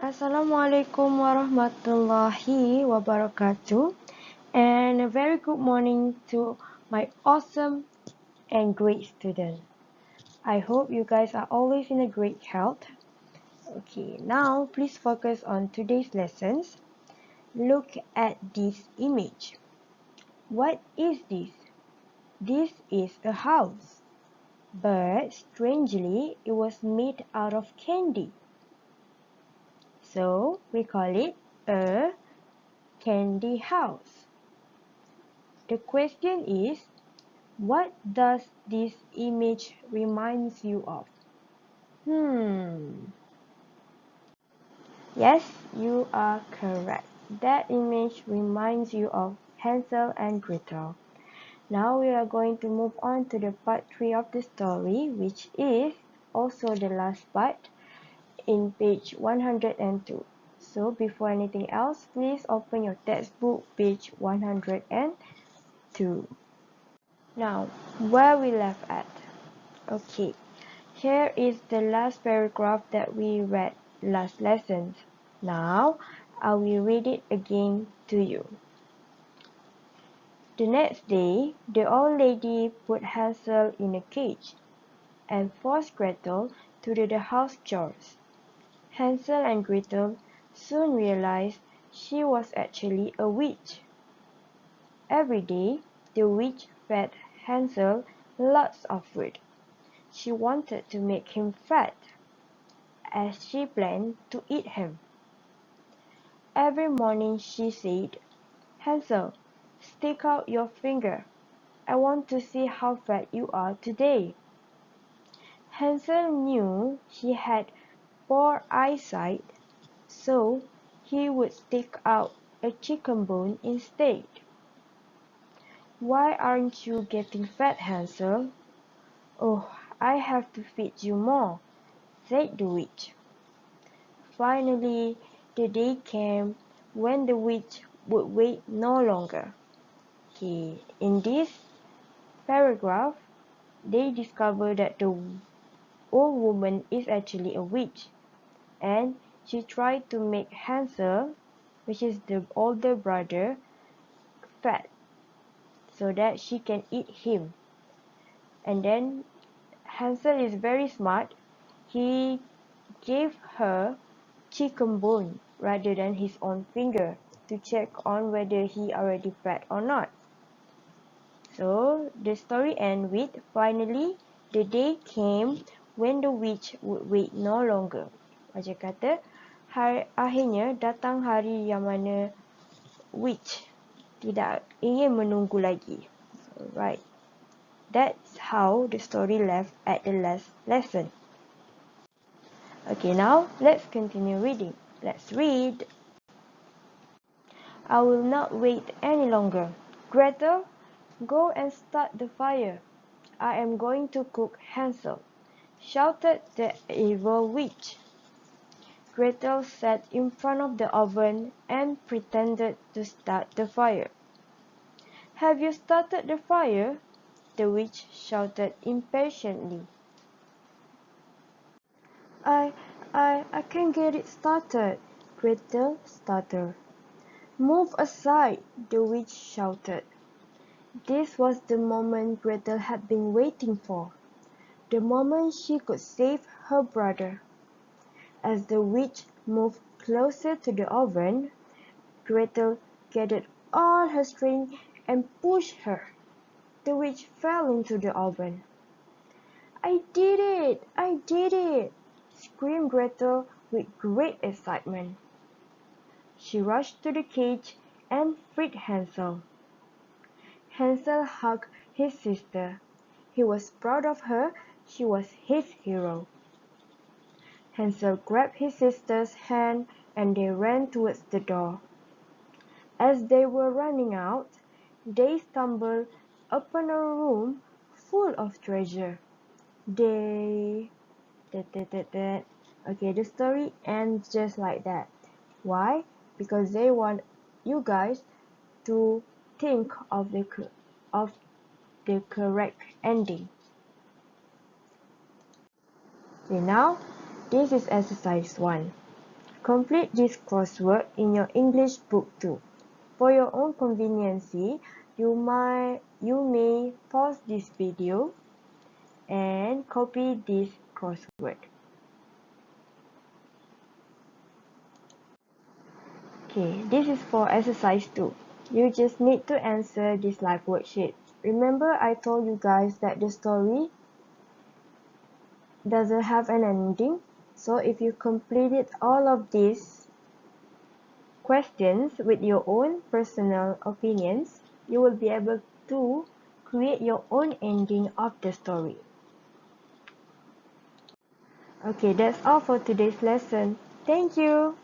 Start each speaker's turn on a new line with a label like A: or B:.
A: Assalamualaikum warahmatullahi wabarakatuh, and a very good morning to my awesome and great student. I hope you guys are always in a great health. Okay, now please focus on today's lessons. Look at this image. What is this? This is a house, but strangely it was made out of candy. So we call it a candy house. The question is, what does this image reminds you of? Yes, you are correct. That image reminds you of Hansel and Gretel. Now we are going to move on to the part 3 of the story, which is also the last part in page 102. So before anything else, please open your textbook, page 102. Now, where we left at? Okay, here is the last paragraph that we read last lesson. Now, I will read it again to you. The next day, the old lady put Hansel in a cage and forced Gretel to do the house chores. Hansel and Gretel soon realized she was actually a witch. Every day, the witch fed Hansel lots of food. She wanted to make him fat, as she planned to eat him. Every morning she said, "Hansel, stick out your finger. I want to see how fat you are today." Hansel knew he had poor eyesight, so he would stick out a chicken bone instead. "Why aren't you getting fat, Hansel?" "Oh, I have to feed you more," said the witch. Finally, the day came when the witch would wait no longer. Okay, in this paragraph, they discover that the old woman is actually a witch, and she tried to make Hansel, which is the older brother, fat so that she can eat him. And then Hansel is very smart. He gave her chicken bone rather than his own finger to check on whether he already fat or not. So the story ends with, finally the day came when the witch would wait no longer. Macam kata, akhirnya datang hari yang mana witch tidak ingin menunggu lagi. So, right. That's how the story left at the last lesson. Okay, now let's continue reading. Let's read. "I will not wait any longer. Gretel, go and start the fire. I am going to cook Hansel," shouted the evil witch. Gretel sat in front of the oven and pretended to start the fire. "Have you started the fire?" the witch shouted impatiently. I can't get it started," Gretel stuttered. "Move aside," the witch shouted. This was the moment Gretel had been waiting for, the moment she could save her brother. As the witch moved closer to the oven, Gretel gathered all her strength and pushed her. The witch fell into the oven. "I did it! I did it!" screamed Gretel with great excitement. She rushed to the cage and freed Hansel. Hansel hugged his sister. He was proud of her. She was his hero. Hansel grabbed his sister's hand and they ran towards the door. As they were running out, they stumbled upon a room full of treasure. Okay, the story ends just like that. Why? Because they want you guys to think of the correct ending. Okay, now this is exercise 1. Complete this coursework in your English book too. For your own convenience, you may pause this video and copy this coursework. Okay, this is for exercise 2. You just need to answer this live worksheet. Remember I told you guys that the story doesn't have an ending. So if you completed all of these questions with your own personal opinions, you will be able to create your own ending of the story. Okay, that's all for today's lesson. Thank you.